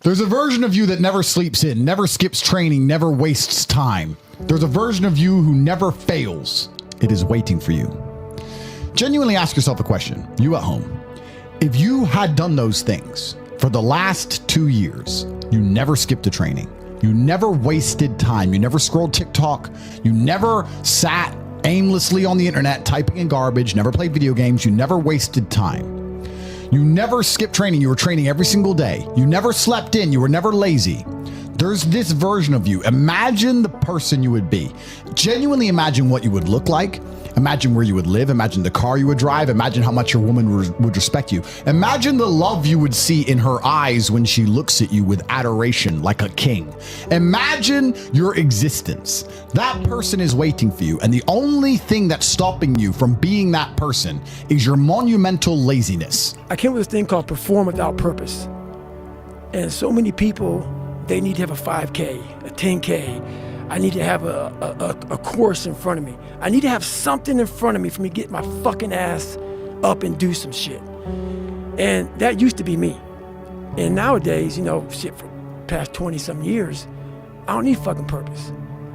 There's a version of you that never sleeps in, never skips training, never wastes time. There's a version of you who never fails. It is waiting for you. Genuinely ask yourself a question, you at home. If you had done those things for the last 2 years, you never skipped a training, you never wasted time, you never scrolled TikTok, you never sat aimlessly on the internet typing in garbage, never played video games, you never wasted time. You never skipped training. You were training every single day. You never slept in. You were never lazy. There's this version of you. Imagine the person you would be. Genuinely imagine what you would look like. Imagine where you would live. Imagine the car you would drive. Imagine how much your woman would respect you. Imagine the love you would see in her eyes when she looks at you with adoration like a king. Imagine your existence. That person is waiting for you. And the only thing that's stopping you from being that person is your monumental laziness. I came with this thing called perform without purpose. And so many people, they need to have a 5K, a 10K. I need to have a course in front of me. I need to have something in front of me for me to get my fucking ass up and do some shit. And that used to be me. And nowadays, shit, for past 20-some years, I don't need fucking purpose.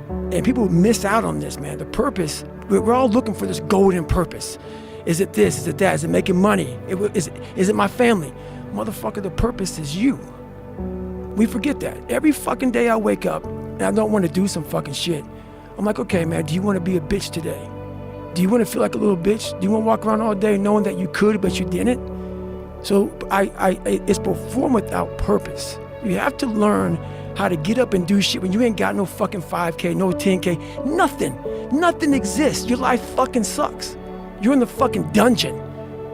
And people miss out on this, man. The purpose, we're all looking for this golden purpose. Is it this? Is it that? Is it making money? Is it my family? Motherfucker, the purpose is you. We forget that. Every fucking day I wake up and I don't want to do some fucking shit. I'm like, okay, man, do you want to be a bitch today? Do you want to feel like a little bitch? Do you want to walk around all day knowing that you could, but you didn't? So it's perform without purpose. You have to learn how to get up and do shit when you ain't got no fucking 5K, no 10K, nothing. Nothing exists. Your life fucking sucks. You're in the fucking dungeon.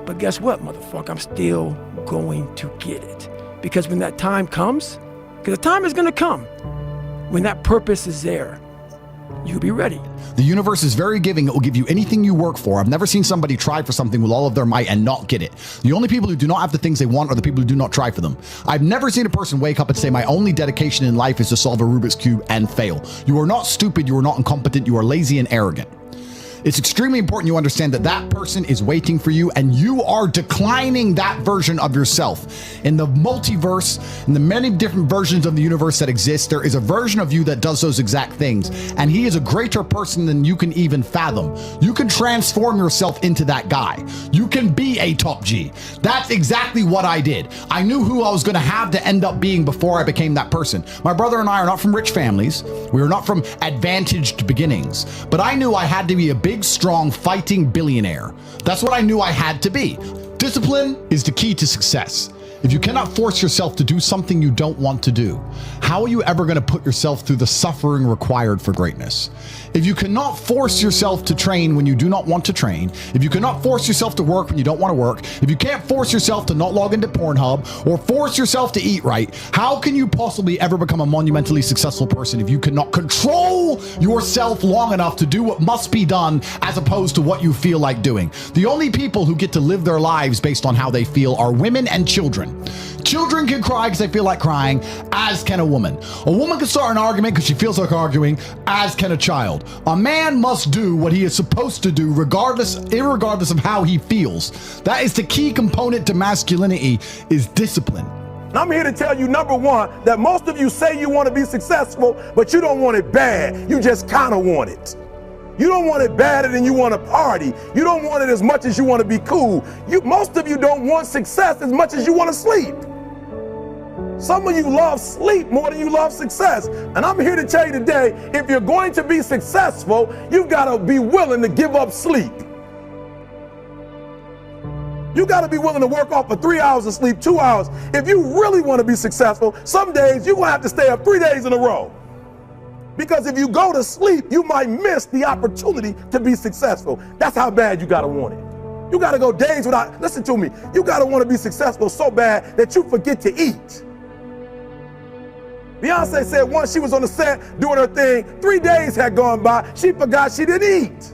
But guess what, motherfucker? I'm still going to get it. Because when that time comes, because the time is going to come, when that purpose is there, you'll be ready. The universe is very giving. It will give you anything you work for. I've never seen somebody try for something with all of their might and not get it. The only people who do not have the things they want are the people who do not try for them. I've never seen a person wake up and say, my only dedication in life is to solve a Rubik's Cube and fail. You are not stupid. You are not incompetent. You are lazy and arrogant. It's extremely important you understand that that person is waiting for you and you are declining that version of yourself. In the multiverse, in the many different versions of the universe that exist, there is a version of you that does those exact things. And he is a greater person than you can even fathom. You can transform yourself into that guy. You can be a top G. That's exactly what I did. I knew who I was going to have to end up being before I became that person. My brother and I are not from rich families. We are not from advantaged beginnings, but I knew I had to be a big, strong, fighting billionaire. That's what I knew I had to be. Discipline is the key to success. If you cannot force yourself to do something you don't want to do, how are you ever going to put yourself through the suffering required for greatness? If you cannot force yourself to train when you do not want to train, if you cannot force yourself to work when you don't want to work, if you can't force yourself to not log into Pornhub or force yourself to eat right, how can you possibly ever become a monumentally successful person if you cannot control yourself long enough to do what must be done as opposed to what you feel like doing? The only people who get to live their lives based on how they feel are women and children. Children can cry because they feel like crying, as can a woman. A woman can start an argument because she feels like arguing, as can a child. A man must do what he is supposed to do irregardless of how he feels. That is the key component to masculinity, is discipline. And I'm here to tell you, number one, that most of you say you want to be successful, but you don't want it bad. You just kind of want it. You don't want it badder than you want to party. You don't want it as much as you want to be cool. Most of you don't want success as much as you want to sleep. Some of you love sleep more than you love success. And I'm here to tell you today, if you're going to be successful, you've got to be willing to give up sleep. You got to be willing to work off for 3 hours of sleep, 2 hours. If you really want to be successful, some days you're going to have to stay up 3 days in a row. Because if you go to sleep, you might miss the opportunity to be successful. That's how bad you got to want it. You got to go days without, listen to me, you got to want to be successful so bad that you forget to eat. Beyonce said once she was on the set doing her thing, 3 days had gone by, she forgot she didn't eat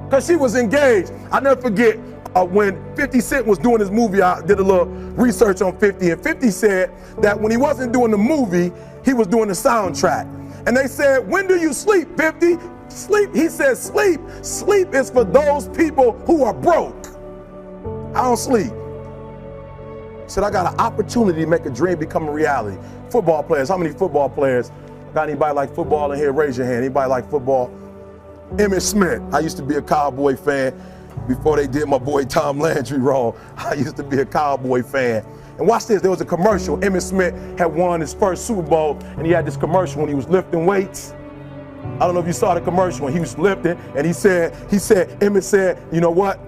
because she was engaged. I never forget when 50 Cent was doing his movie. I did a little research on 50, and 50 said that when he wasn't doing the movie, he was doing the soundtrack. And they said, when do you sleep, 50? Sleep. He said, sleep. Sleep is for those people who are broke. I don't sleep. Said, I got an opportunity to make a dream become a reality. Football players, how many football players? Got anybody like football in here? Raise your hand. Anybody like football? Emmitt Smith. I used to be a Cowboy fan before they did my boy Tom Landry wrong. I used to be a Cowboy fan. And watch this, there was a commercial. Emmitt Smith had won his first Super Bowl, and he had this commercial when he was lifting weights. I don't know if you saw the commercial when he was lifting, and Emmitt said, you know what?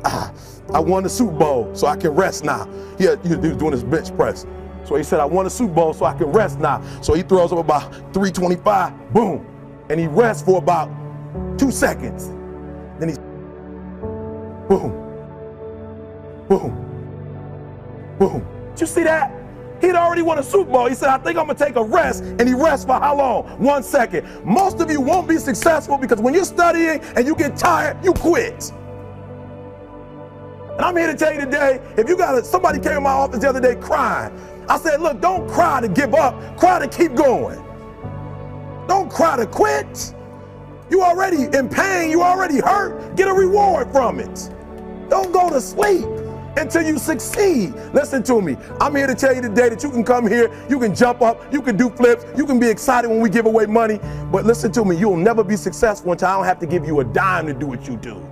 I won the Super Bowl, so I can rest now. He was doing his bench press. So he said, I won the Super Bowl, so I can rest now. So he throws up about 325, boom. And he rests for about 2 seconds. Then he, boom, boom, boom. Did you see that? He'd already won a Super Bowl. He said, I think I'm gonna take a rest. And he rests for how long? 1 second. Most of you won't be successful because when you're studying and you get tired, you quit. And I'm here to tell you today, if you got somebody came in my office the other day crying. I said, look, don't cry to give up, cry to keep going. Don't cry to quit. You already in pain, you already hurt, get a reward from it. Don't go to sleep until you succeed. Listen to me, I'm here to tell you today that you can come here, you can jump up, you can do flips, you can be excited when we give away money, but listen to me, you'll never be successful until I don't have to give you a dime to do what you do.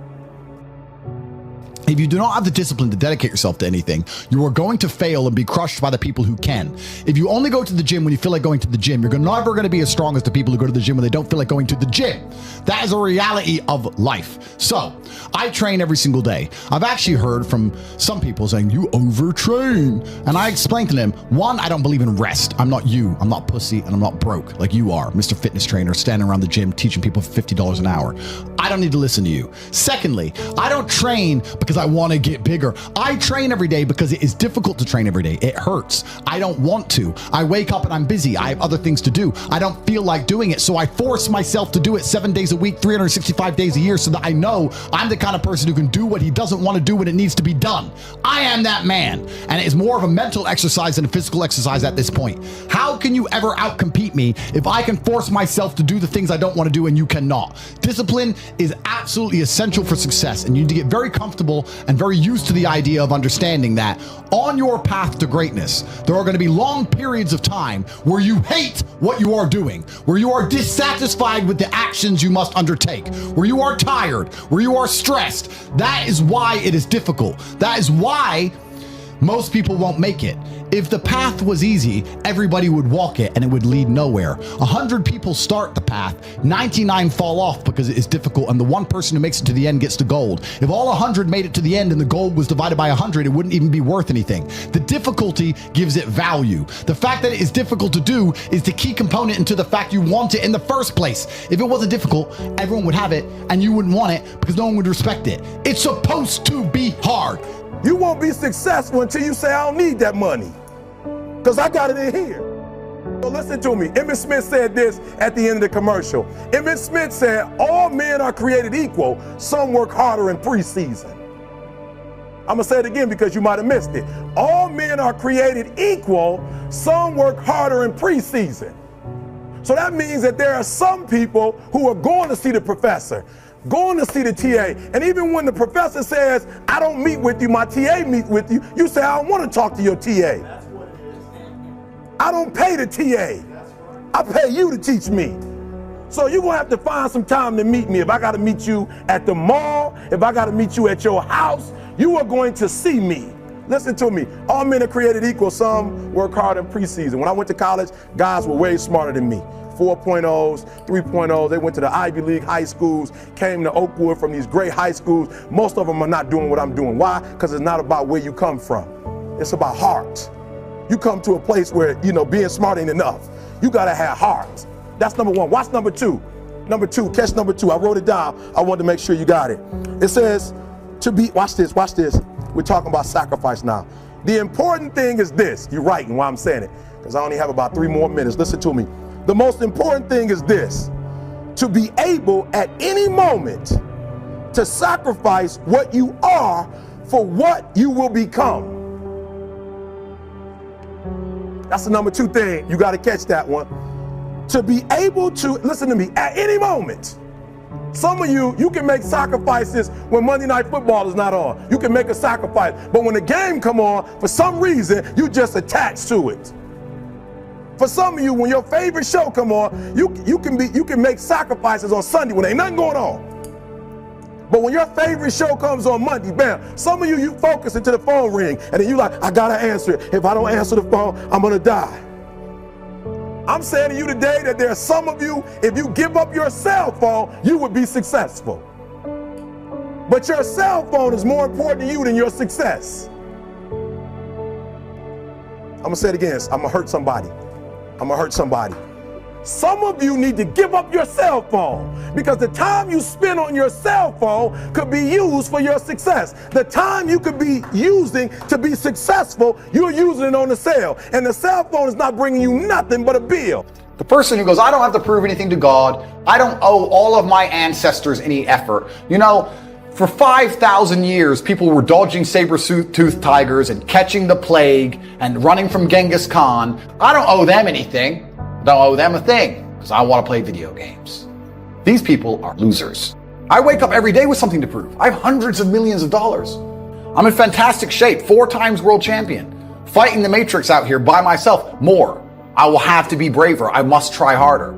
If you do not have the discipline to dedicate yourself to anything, you are going to fail and be crushed by the people who can. If you only go to the gym when you feel like going to the gym, you're never going to be as strong as the people who go to the gym when they don't feel like going to the gym. That is a reality of life. So I train every single day. I've actually heard from some people saying, you overtrain. And I explained to them, one, I don't believe in rest. I'm not you. I'm not pussy and I'm not broke like you are, Mr. Fitness Trainer, standing around the gym teaching people for $50 an hour. I don't need to listen to you. Secondly, I don't train because I want to get bigger. I train every day because it is difficult to train every day. It hurts. I don't want to. I wake up and I'm busy. I have other things to do. I don't feel like doing it. So I force myself to do it 7 days a week, 365 days a year so that I know I'm the kind of person who can do what he doesn't want to do when it needs to be done. I am that man. And it is more of a mental exercise than a physical exercise at this point. How can you ever outcompete me if I can force myself to do the things I don't want to do and you cannot? Discipline is absolutely essential for success, and you need to get very comfortable and very used to the idea of understanding that on your path to greatness, there are going to be long periods of time where you hate what you are doing, where you are dissatisfied with the actions you must undertake, where you are tired, where you are stressed. That is why it is difficult. That is why most people won't make it. If the path was easy, everybody would walk it and it would lead nowhere. 100 people start the path, 99 fall off because it is difficult, and the one person who makes it to the end gets the gold. If all 100 made it to the end and the gold was divided by 100, it wouldn't even be worth anything. The difficulty gives it value. The fact that it is difficult to do is the key component into the fact you want it in the first place. If it wasn't difficult, everyone would have it and you wouldn't want it because no one would respect it. It's supposed to be hard. You won't be successful until you say, I don't need that money, because I got it in here. So listen to me. Emmitt Smith said this at the end of the commercial. Emmitt Smith said, all men are created equal. Some work harder in preseason. I'm going to say it again because you might have missed it. All men are created equal. Some work harder in preseason. So that means that there are some people who are going to see the professor, going to see the TA. And even when the professor says, I don't meet with you, my TA meets with you, you say, I don't want to talk to your TA. That's what it is. I don't pay the TA. I pay you to teach me. So you're going to have to find some time to meet me. If I got to meet you at the mall, if I got to meet you at your house, you are going to see me. Listen to me. All men are created equal. Some work hard in preseason. When I went to college, guys were way smarter than me. 4.0s, 3.0s. They went to the Ivy League high schools, came to Oakwood from these great high schools. Most of them are not doing what I'm doing. Why? Because it's not about where you come from. It's about heart. You come to a place where, being smart ain't enough. You got to have heart. That's number one. Watch number two. Number two, catch number two. I wrote it down. I wanted to make sure you got it. It says to be, watch this. We're talking about sacrifice now. The important thing is this. You're writing while I'm saying it, because I only have about 3 more minutes. Listen to me. The most important thing is this: to be able at any moment to sacrifice what you are for what you will become. That's the number 2 thing. You got to catch that one. To be able to, listen to me, at any moment, Some of you can make sacrifices when Monday Night Football is not on. You can make a sacrifice. But when the game come on, for some reason, you just attach to it. For some of you, when your favorite show come on, you can make sacrifices on Sunday when ain't nothing going on. But when your favorite show comes on Monday, bam, some of you focus until the phone ring, and then you like, I gotta answer it. If I don't answer the phone, I'm gonna die. I'm saying to you today that there are some of you, if you give up your cell phone, you would be successful. But your cell phone is more important to you than your success. I'm gonna say it again. I'm gonna hurt somebody. I'm gonna hurt somebody. Some of you need to give up your cell phone, because the time you spend on your cell phone could be used for your success. The time you could be using to be successful, you're using it on the cell. And the cell phone is not bringing you nothing but a bill. The person who goes, I don't have to prove anything to God. I don't owe all of my ancestors any effort. You know, for 5,000 years, people were dodging saber-toothed tigers and catching the plague and running from Genghis Khan. I don't owe them anything. Don't owe them a thing, because I want to play video games. These people are losers. I wake up every day with something to prove. I have hundreds of millions of dollars. I'm in fantastic shape, 4 times world champion. Fighting the Matrix out here by myself, more. I will have to be braver. I must try harder.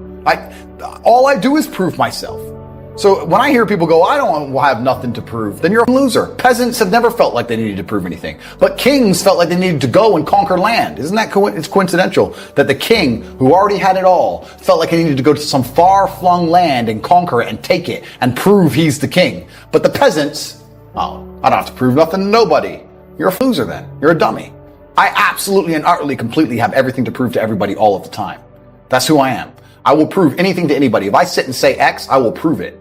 All I do is prove myself. So when I hear people go, I don't have nothing to prove, then you're a loser. Peasants have never felt like they needed to prove anything. But kings felt like they needed to go and conquer land. Isn't that it's coincidental that the king, who already had it all, felt like he needed to go to some far-flung land and conquer it and take it and prove he's the king. But the peasants, oh, I don't have to prove nothing to nobody. You're a loser then. You're a dummy. I absolutely and utterly, completely have everything to prove to everybody all of the time. That's who I am. I will prove anything to anybody. If I sit and say X, I will prove it.